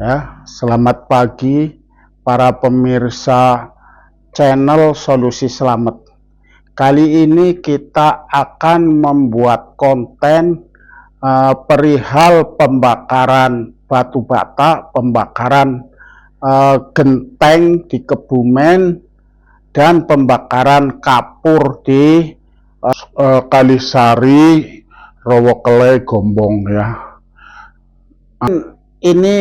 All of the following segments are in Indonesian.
Ya, selamat pagi para pemirsa channel Solusi Selamat. Kali ini kita akan membuat konten perihal pembakaran batu bata, pembakaran genteng di Kebumen, dan pembakaran kapur di Kalisari, Rowokele, Gombong ya. Ini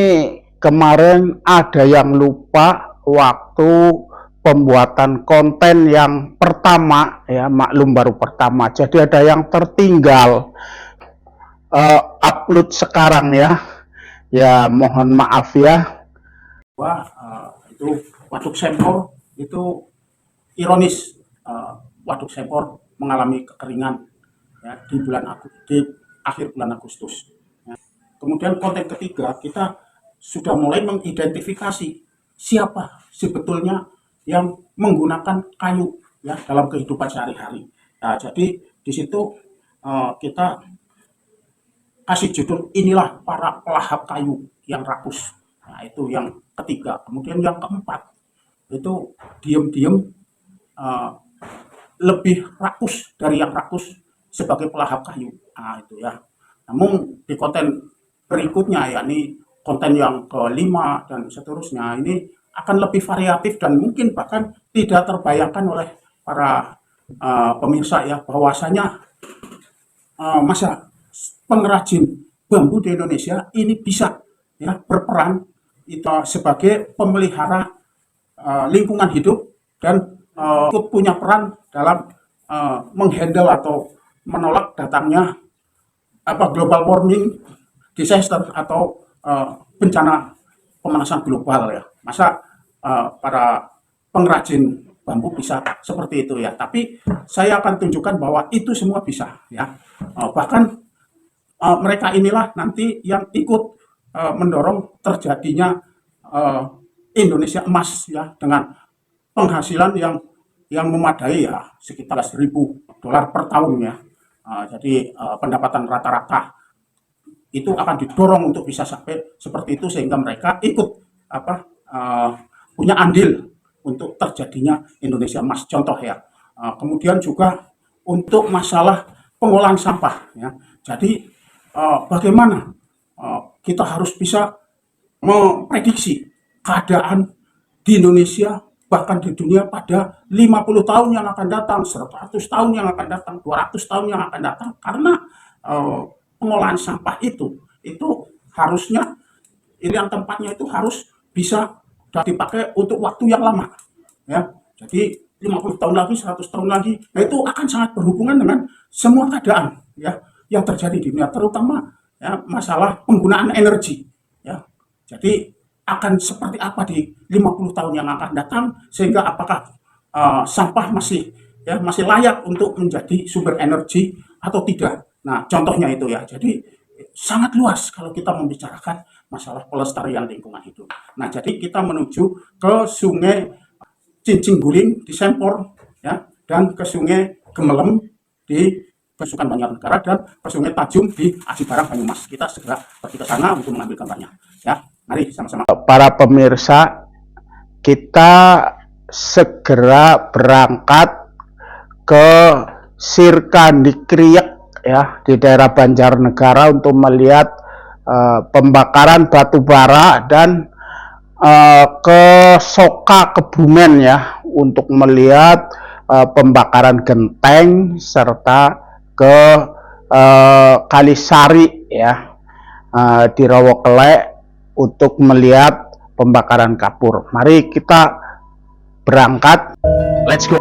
kemarin ada yang lupa waktu pembuatan konten yang pertama ya, maklum baru pertama, jadi ada yang tertinggal upload sekarang ya mohon maaf ya. Wah, itu waduk Sempor itu ironis, waduk Sempor mengalami kekeringan ya, di akhir bulan Agustus. Kemudian konten ketiga, kita sudah mulai mengidentifikasi siapa sebetulnya yang menggunakan kayu ya dalam kehidupan sehari-hari. Nah, jadi di situ kita kasih judul inilah para pelahap kayu yang rakus. Nah, itu yang ketiga. Kemudian yang keempat itu diam-diam lebih rakus dari yang rakus sebagai pelahap kayu. Nah, itu ya. Namun di konten berikutnya, yakni konten yang kelima dan seterusnya, ini akan lebih variatif dan mungkin bahkan tidak terbayangkan oleh para pemirsa ya, bahwasanya masa pengrajin bambu di Indonesia ini bisa ya berperan itu sebagai pemelihara lingkungan hidup dan ikut punya peran dalam menghandle atau menolak datangnya global warming, disaster atau bencana pemanasan global ya. Masa para pengrajin bambu bisa seperti itu ya. Tapi saya akan tunjukkan bahwa itu semua bisa ya. Bahkan mereka inilah nanti yang ikut mendorong terjadinya Indonesia emas ya, dengan penghasilan yang memadai ya sekitar $1.000 per tahun ya. Jadi pendapatan rata-rata itu akan didorong untuk bisa sampai seperti itu, sehingga mereka ikut punya andil untuk terjadinya Indonesia emas, contoh ya. Kemudian juga untuk masalah pengolahan sampah ya. Jadi bagaimana kita harus bisa memprediksi keadaan di Indonesia bahkan di dunia pada 50 tahun yang akan datang, 100 tahun yang akan datang, 200 tahun yang akan datang, karena pengolahan sampah itu harusnya yang tempatnya itu harus bisa dipakai untuk waktu yang lama ya. Jadi 50 tahun lagi, 100 tahun lagi, nah itu akan sangat berhubungan dengan semua keadaan ya yang terjadi di dunia, terutama ya masalah penggunaan energi ya. Jadi akan seperti apa di 50 tahun yang akan datang, sehingga apakah sampah masih layak untuk menjadi sumber energi atau tidak. Nah, contohnya itu ya. Jadi sangat luas kalau kita membicarakan masalah pelestarian lingkungan hidup. Nah, jadi kita menuju ke Sungai Cincin Guling di Sempor ya, dan ke Sungai Gemelem di Besukan Banjarnegara, dan ke Sungai Tajum di Aji Barang Banyumas. Kita segera pergi ke sana untuk mengambil gambarnya ya. Mari sama-sama. Para pemirsa, kita segera berangkat ke Sirkandikriek ya, di daerah Banjarnegara untuk melihat pembakaran batu bara, dan ke Soka Kebumen ya untuk melihat pembakaran genteng, serta ke Kalisari ya di Rowokele untuk melihat pembakaran kapur. Mari kita berangkat. Let's go.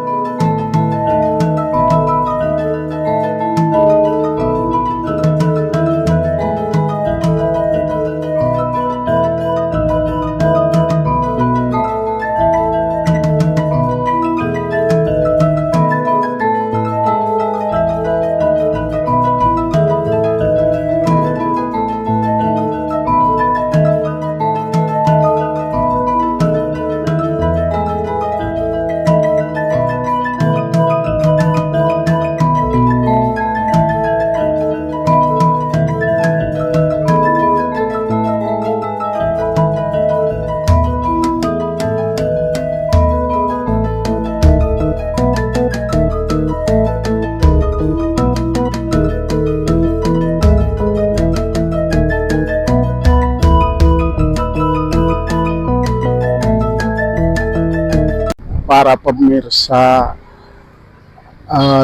para pemirsa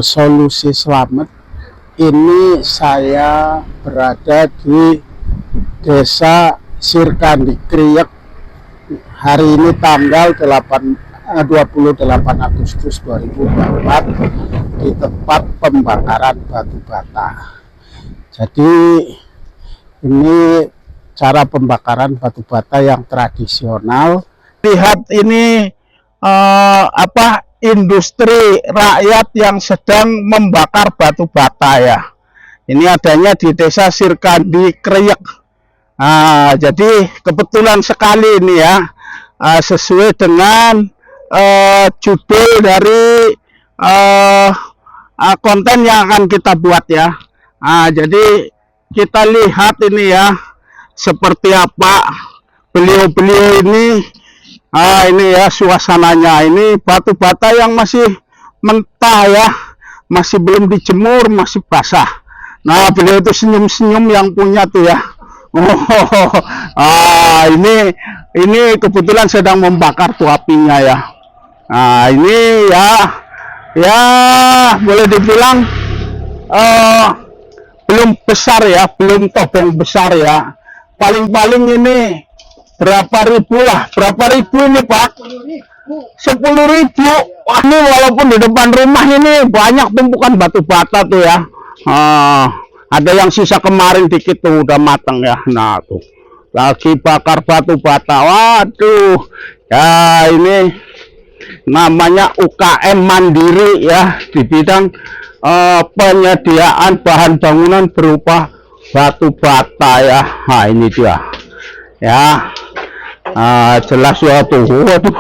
Solusi Slamet. Ini saya berada di Desa Sirkandi Kriek. Hari ini tanggal 28 Agustus 2024 di tempat pembakaran batu bata. Jadi ini cara pembakaran batu bata yang tradisional. Lihat ini industri rakyat yang sedang membakar batu bata ya. Ini adanya di Desa Sirkandi Kriek. Jadi kebetulan sekali ini ya, sesuai dengan judul dari konten yang akan kita buat ya. Jadi kita lihat ini ya, seperti apa beliau-beliau ini. Ini ya suasananya, ini batu bata yang masih mentah ya, masih belum dijemur, masih basah. Nah, beliau itu senyum-senyum yang punya tuh ya. Ini kebetulan sedang membakar tuh apinya ya. Ini ya boleh dibilang belum besar ya, belum tobong besar ya. Paling-paling ini berapa ribu ini Pak? 10.000. Wah, ini walaupun di depan rumah ini banyak tumpukan batu bata tuh ya. Ada yang sisa kemarin dikit tuh udah matang ya. Nah tuh lagi bakar batu bata. Waduh ya, ini namanya UKM mandiri ya di bidang penyediaan bahan bangunan berupa batu bata ya. Nah ini dia ya. Jelas ya tuh. Waduh.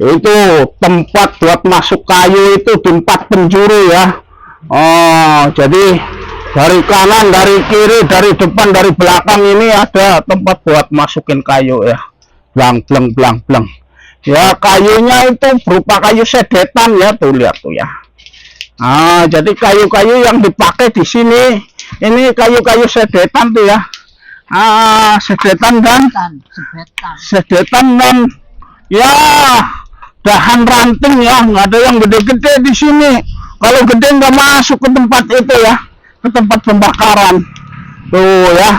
Itu tempat buat masuk kayu itu di 4 penjuru ya. Jadi dari kanan, dari kiri, dari depan, dari belakang ini ada tempat buat masukin kayu ya. Blang blang blang blang. Ya, kayunya itu berupa kayu sedetan ya, tuh lihat tuh ya. Jadi kayu-kayu yang dipakai di sini ini kayu-kayu sedetan tuh ya. Sedetan dan ya dahan ranting ya, nggak ada yang gede-gede di sini. Kalau gede nggak masuk ke tempat itu ya, ke tempat pembakaran tuh ya.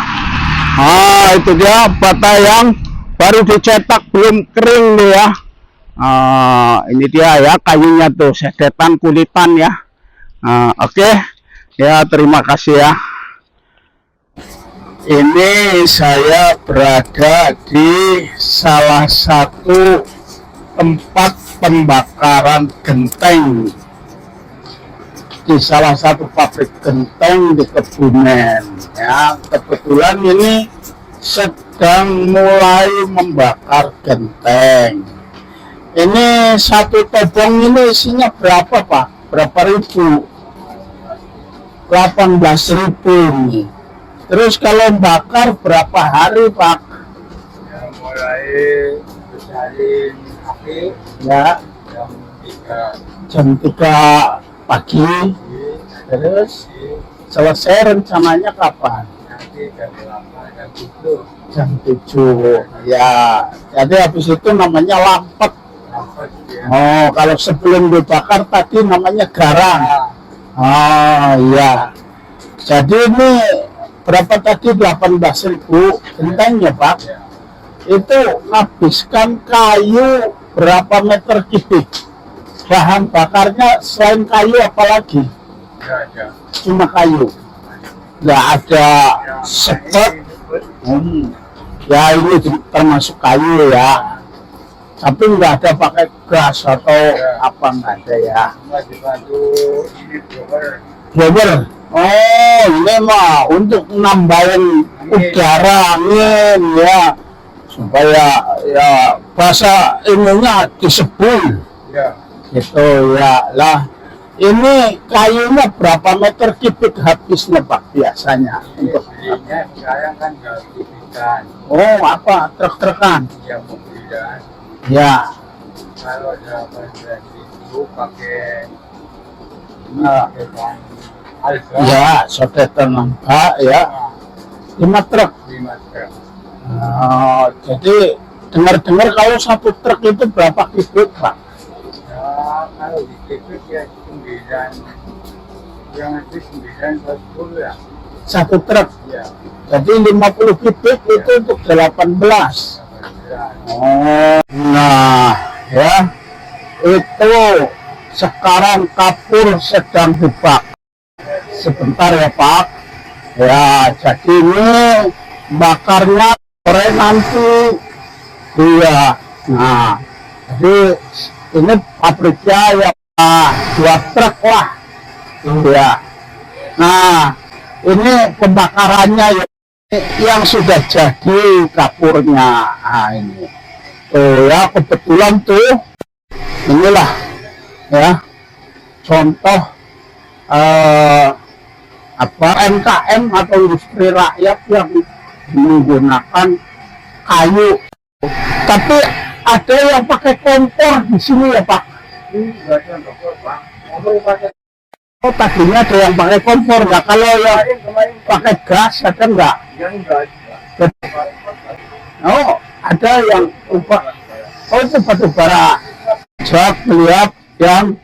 Itu dia bata yang baru dicetak, belum kering tuh ya. Ini dia ya kayunya tuh, sedetan kulitan ya. Oke ya, terima kasih ya. Ini saya berada di salah satu tempat pembakaran genteng, di salah satu pabrik genteng di Kebumen ya. Kebetulan ini sedang mulai membakar genteng. Ini satu tobong ini isinya berapa Pak? Berapa ribu? 18.000 nih. Terus kalau bakar berapa hari Pak? Ya, mulai besarin api Ya, jam 3 pagi. Terus selesai rencananya kapan? nanti jam 8 jam 7 Jam 7 ya. Jadi habis itu namanya lampet. dapat ya. Kalau sebelum dibakar tadi namanya garang. Iya. Jadi ini berapa tadi? 18.000 genteng ya Pak? Ya. Itu menghabiskan kayu berapa meter kubik? Bahan bakarnya selain kayu apalagi? Ya. Cuma kayu, nggak ada sepet. Ya ini termasuk kayu ya, tapi nggak ada pakai gas atau apa, nggak ada ya. Cuma dibantu ini Blower. Ini mah untuk nambahin udara, angin ya, supaya ya bahasa ininya disebul ya. gitu ya lah. Ini kayunya berapa meter kubik habisnya Pak biasanya untuk? Biasanya sekarang kan nggak dibikin. Apa truk-trukan Ya mobilan. ya. Kalau 18.000 pakai bahan alga Ya sodetan nambah ya, 5 truk. 5 truk. Jadi Dengar-dengar kalau satu truk itu berapa kubik, Pak? Ya, kalau di TV ya 9, yang nanti 9 ke 10 ya. Satu truk. Ya, Jadi 50 kubik itu untuk 18. ya. Oh, nah ya itu sekarang kapur sedang dibakar. Sebentar ya Pak. Ya, jadi ini bakarnya sore nanti. Iya. Nah, jadi ini pabriknya ya Pak, 2 truk lah. Iya. Nah, ini pembakarannya ya, yang sudah jadi kapurnya. Nah, ini. Tuh ya, kebetulan tuh inilah ya contoh apa MKM atau industri rakyat yang menggunakan kayu. Tapi ada yang pakai kompor di sini ya Pak. Enggak ada kompor, Pak. Kompor pakai Oh, tadinya ada yang pakai kompor, nggak? Kalau yang kemarin pakai gas ada nggak? yang enggak. Oh, ada yang oh itu batu bara. Saya melihat yang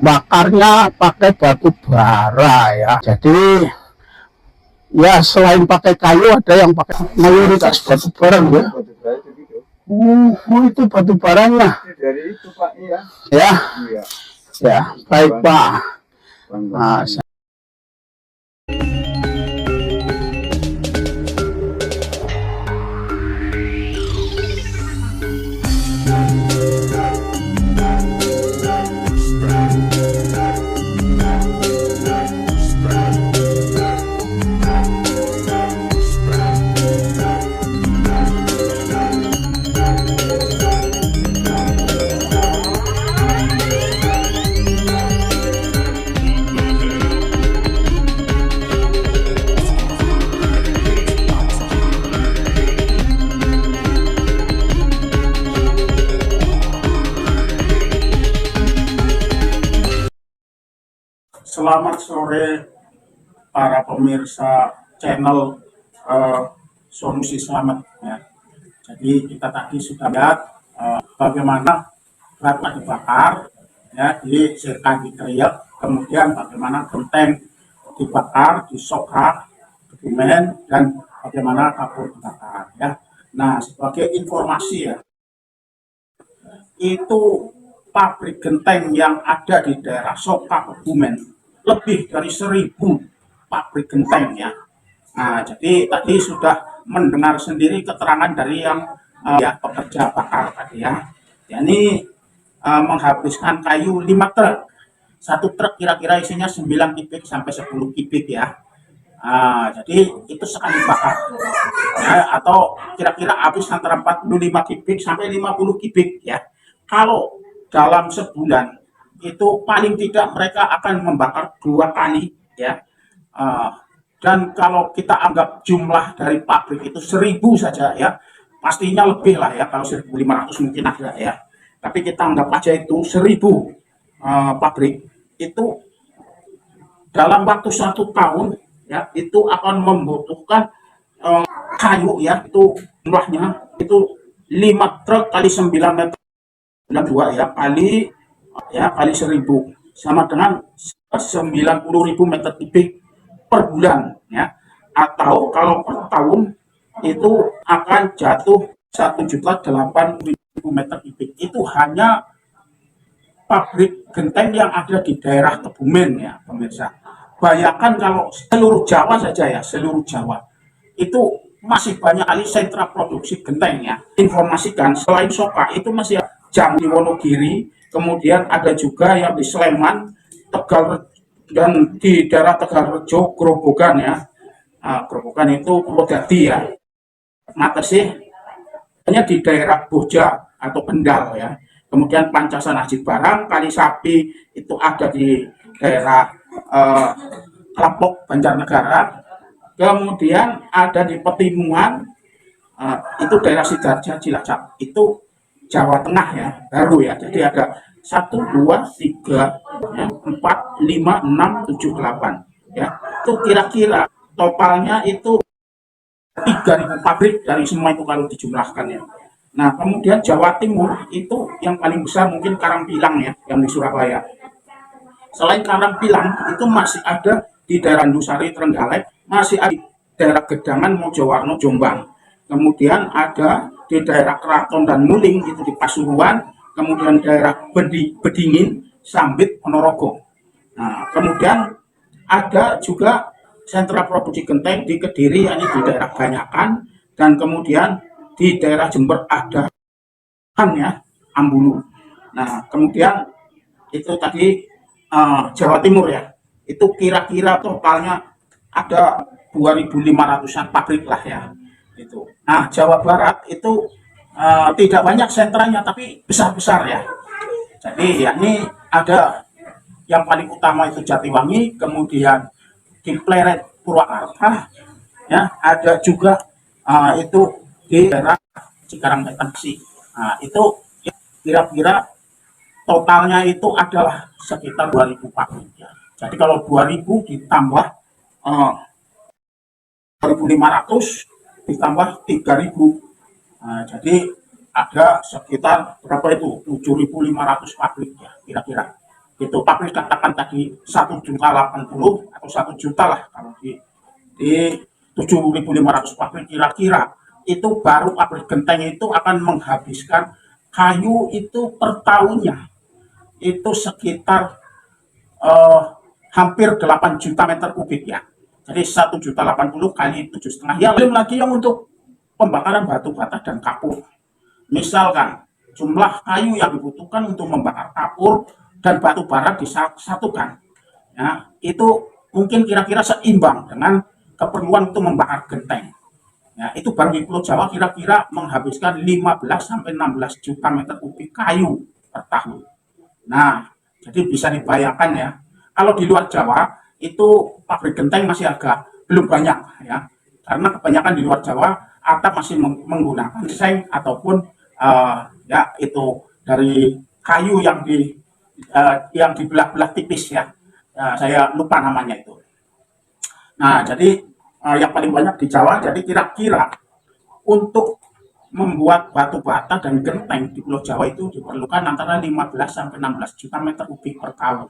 bakarnya pakai batu bara ya. Jadi ya selain pakai kayu ada yang pakai mayoritas batu bara ya. Itu batu baranya. Dari itu Pak, iya. Ya, Iya. ya baik Pak. Nah, Selamat sore para pemirsa channel Solusi Selamat ya. Jadi kita tadi sudah lihat bagaimana batu dibakar ya, di sirkan di kriak, kemudian bagaimana genteng dibakar, disokrak, kebumen, dan bagaimana kapur dibakar ya. Nah, sebagai informasi ya, itu pabrik genteng yang ada di daerah Soka, Kebumen lebih dari 1.000 pabrik genteng ya. Nah, jadi tadi sudah mendengar sendiri keterangan dari yang ya, pekerja bakar tadi ya. Ini menghabiskan kayu 5 truk. Satu truk kira-kira isinya 9 kubik sampai 10 kubik ya. Jadi itu sekali bakar ya, atau kira-kira habis antara 45 kubik sampai 50 kubik ya. Kalau dalam sebulan itu paling tidak mereka akan membakar 2 kali ya. Dan kalau kita anggap jumlah dari pabrik itu 1.000 saja ya, pastinya lebih lah ya, kalau 1.500 mungkin ada ya. Tapi kita anggap aja itu 1.000 pabrik itu dalam waktu 1 tahun ya, itu akan membutuhkan kayu ya, itu jumlahnya itu 5 truk kali 9 meter 2 ya, kali 1.000 sama dengan 90.000 meter kubik per bulan ya, atau kalau per tahun itu akan jatuh 1.080.000 meter kubik. Itu hanya pabrik genteng yang ada di daerah Kebumen ya pemirsa. Bayangkan kalau seluruh Jawa saja ya, seluruh Jawa itu masih banyak kali sentra produksi genteng ya. Informasikan selain Soka itu masih Jambi, Wonogiri, kemudian ada juga yang di Sleman, Tegal, dan di daerah Tegalrejo, Grobogan ya. Grobogan itu Purwodadi ya. Matesi hanya di daerah Boja atau Kendal ya. Kemudian Pancasan Haji Barang, Kali Sapi itu ada di daerah Kelapok, Banjarnegara. Kemudian ada di Petimungan, itu daerah Sidarja, Cilacap, itu Jawa Tengah ya, baru ya. Jadi ada 1, 2, 3, 4, 5, 6, 7, 8 ya. Itu kira-kira totalnya itu 3.000 pabrik dari semua itu kalau dijumlahkan ya. Nah, kemudian Jawa Timur itu yang paling besar mungkin Karangpilang ya, yang di Surabaya. Selain Karangpilang itu masih ada di daerah Nusari Trenggalek, masih ada di daerah Gedangan Mojowarno Jombang. Kemudian ada di daerah Keraton dan Muling itu di Pasuruan, kemudian daerah Bedingin, Sambit, Ponorogo. Nah, kemudian ada juga sentra produksi genteng di Kediri, ini di daerah Banyakan, dan kemudian di daerah Jember ada ya, Ambulu. Nah, kemudian itu tadi Jawa Timur ya, itu kira-kira totalnya ada 2.500-an pabrik lah ya. Itu. Nah, Jawa Barat itu tidak banyak sentranya tapi besar-besar ya. Jadi ya ini ada yang paling utama itu Jatiwangi, kemudian di Pleret Purwakarta, ya ada juga itu di daerah Cikarang Bekasi. Nah, itu kira-kira totalnya itu adalah sekitar 2.000 pabrik ya. Jadi kalau 2.000 ditambah 2.500 ditambah 3.000, nah, jadi ada sekitar berapa itu 7.500 pabrik ya kira-kira. Itu pabrik katakan tadi 1.080.000 atau 1 juta lah kalau di 7.500 pabrik kira-kira itu baru pabrik genteng itu akan menghabiskan kayu itu per tahunnya itu sekitar eh, hampir 8 juta meter kubik ya. Jadi 1.080.000 kali 7,5 ya. Belum lagi yang untuk pembakaran batu bata dan kapur. Misalkan jumlah kayu yang dibutuhkan untuk membakar kapur dan batu bara disatukan, ya, itu mungkin kira-kira seimbang dengan keperluan untuk membakar genteng. Ya, itu baru di Pulau Jawa kira-kira menghabiskan 15 sampai 16 juta meter kubik kayu per tahun. Nah, jadi bisa dibayangkan ya, kalau di luar Jawa itu pabrik genteng masih agak belum banyak ya, karena kebanyakan di luar Jawa atap masih menggunakan seng ataupun ya itu dari kayu yang dibelah-belah tipis ya. Saya lupa namanya itu. Nah, jadi yang paling banyak di Jawa, jadi kira-kira untuk membuat batu bata dan genteng di Pulau Jawa itu diperlukan antara 15 sampai 16 juta meter kubik per tahun.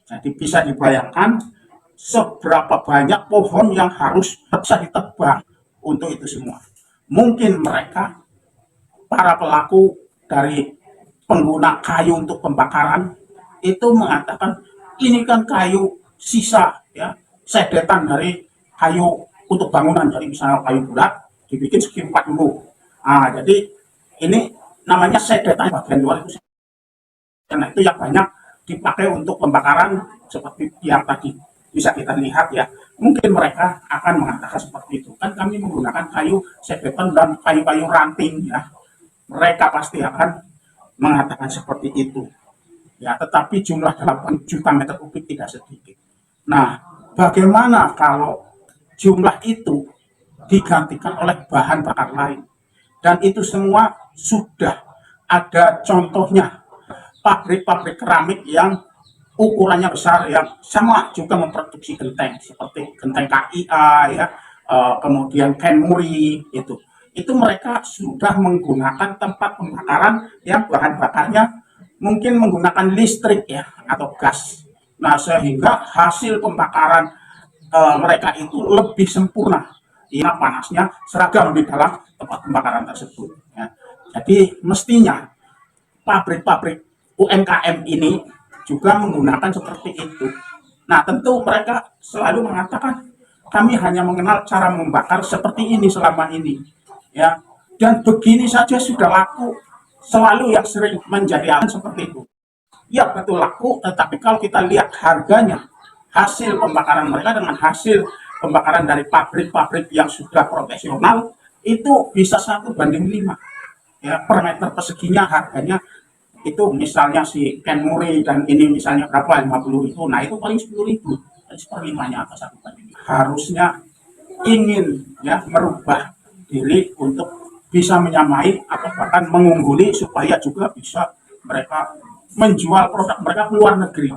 Jadi bisa dibayangkan seberapa banyak pohon yang harus bisa ditebang untuk itu semua. Mungkin mereka, para pelaku dari pengguna kayu untuk pembakaran, itu mengatakan ini kan kayu sisa ya, sedetan dari kayu untuk bangunan, jadi misalnya kayu bulat dibikin segi 4 dulu. Nah, jadi ini namanya sedetan bagian luar itu, karena itu yang banyak dipakai untuk pembakaran seperti yang tadi bisa kita lihat ya. Mungkin mereka akan mengatakan seperti itu. Kan kami menggunakan kayu sedetan dan kayu-kayu ranting ya. Mereka pasti akan mengatakan seperti itu. Ya, tetapi jumlah 8 juta meter kubik tidak sedikit. Nah, bagaimana kalau jumlah itu digantikan oleh bahan bakar lain? Dan itu semua sudah ada contohnya. Pabrik-pabrik keramik yang ukurannya besar yang sama juga memproduksi genteng seperti genteng KIA ya, kemudian Kenmuri itu mereka sudah menggunakan tempat pembakaran yang bahan bakarnya mungkin menggunakan listrik ya atau gas. Nah, sehingga hasil pembakaran mereka itu lebih sempurna, ya panasnya seragam di dalam tempat pembakaran tersebut ya. Jadi mestinya pabrik-pabrik UMKM ini juga menggunakan seperti itu. Nah, tentu mereka selalu mengatakan kami hanya mengenal cara membakar seperti ini selama ini, ya. Dan begini saja sudah laku. Selalu yang sering menjadi alasan seperti itu. Ya betul laku, tetapi kalau kita lihat harganya, hasil pembakaran mereka dengan hasil pembakaran dari pabrik-pabrik yang sudah profesional itu bisa 1:5. Ya, per meter perseginya harganya itu misalnya si Kenmuri dan ini misalnya berapa 50.000, nah itu paling 10.000, seperlimanya atau 1:5. Harusnya ingin ya merubah diri untuk bisa menyamai atau bahkan mengungguli supaya juga bisa mereka menjual produk mereka ke luar negeri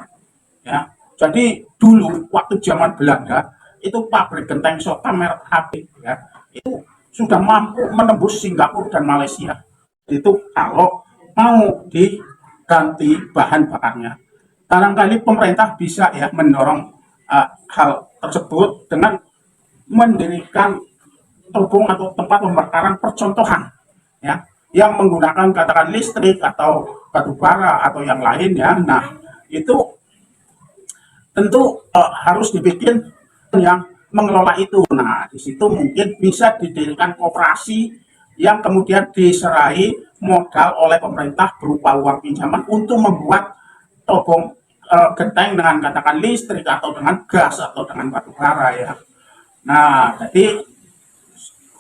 ya. Jadi dulu waktu zaman Belanda itu pabrik genteng Sota merek HP ya itu sudah mampu menembus Singapura dan Malaysia itu kalau mau diganti bahan bakarnya. Barangkali pemerintah bisa ya mendorong hal tersebut dengan mendirikan tabung atau tempat pembakaran percontohan ya yang menggunakan katakan listrik atau batu bara atau yang lain ya. Nah, itu tentu harus dibikin yang mengelola itu. Nah, di situ mungkin bisa didirikan koperasi yang kemudian diserai modal oleh pemerintah berupa uang pinjaman untuk membuat tobong genteng dengan katakan listrik atau dengan gas atau dengan batu bara ya. Nah, jadi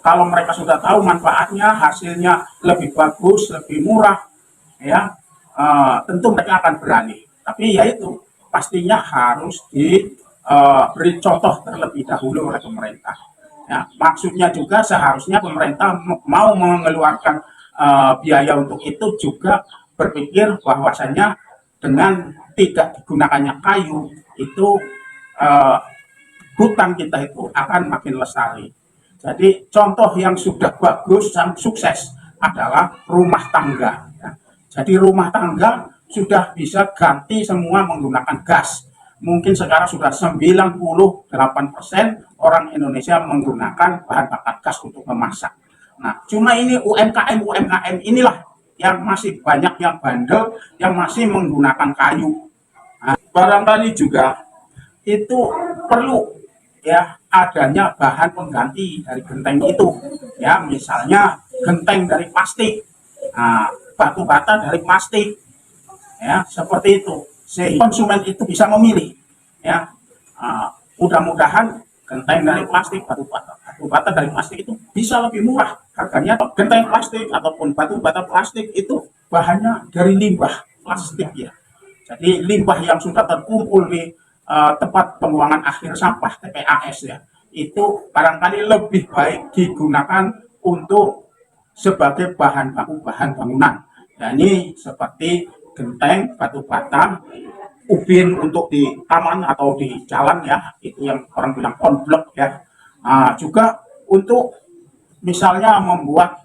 kalau mereka sudah tahu manfaatnya, hasilnya lebih bagus, lebih murah, ya tentu mereka akan berani. Tapi ya itu pastinya harus diberi contoh terlebih dahulu oleh pemerintah. Ya, maksudnya juga seharusnya pemerintah mau mengeluarkan biaya untuk itu juga berpikir bahwasanya dengan tidak digunakannya kayu itu eh, hutan kita itu akan makin lestari. Jadi contoh yang sudah bagus dan sukses adalah rumah tangga. Ya. Jadi rumah tangga sudah bisa ganti semua menggunakan gas. Mungkin sekarang sudah 98% orang Indonesia menggunakan bahan bakar gas untuk memasak. Nah, cuma ini UMKM inilah yang masih banyak yang bandel, yang masih menggunakan kayu. Nah, barangkali juga itu perlu ya adanya bahan pengganti dari genteng itu ya, misalnya genteng dari plastik, nah, batu bata dari plastik ya, seperti itu sehingga konsumen itu bisa memilih ya. Mudah-mudahan genteng dari plastik, batu bata dari plastik itu bisa lebih murah harganya. Genteng plastik ataupun batu bata plastik itu bahannya dari limbah plastik ya, jadi limbah yang sudah terkumpul di tempat pembuangan akhir sampah TPAS ya, itu barangkali lebih baik digunakan untuk sebagai bahan baku bahan bangunan. Ya, ini seperti genteng, batu bata, ubin untuk di taman atau di jalan ya, itu yang orang bilang konblok ya. Juga untuk misalnya membuat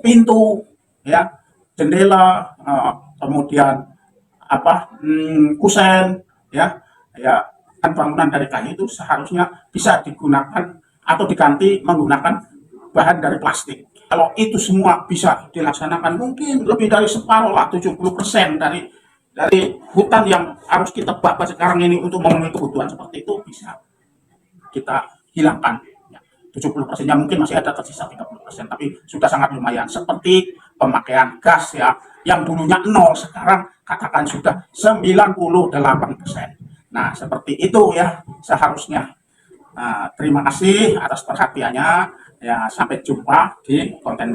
pintu ya, jendela, kemudian kusen ya, kan bangunan dari kayu itu seharusnya bisa digunakan atau diganti menggunakan bahan dari plastik. Kalau itu semua bisa dilaksanakan, mungkin lebih dari separuh lah, 70% dari hutan yang harus kita bakar sekarang ini untuk memenuhi kebutuhan seperti itu bisa kita hilangkan. 70%-nya mungkin masih ada tersisa 30%, tapi sudah sangat lumayan. Seperti pemakaian gas ya, yang dulunya 0, sekarang katakan sudah 98%. Nah, seperti itu ya seharusnya. Terima kasih atas perhatiannya. Ya, sampai jumpa di konten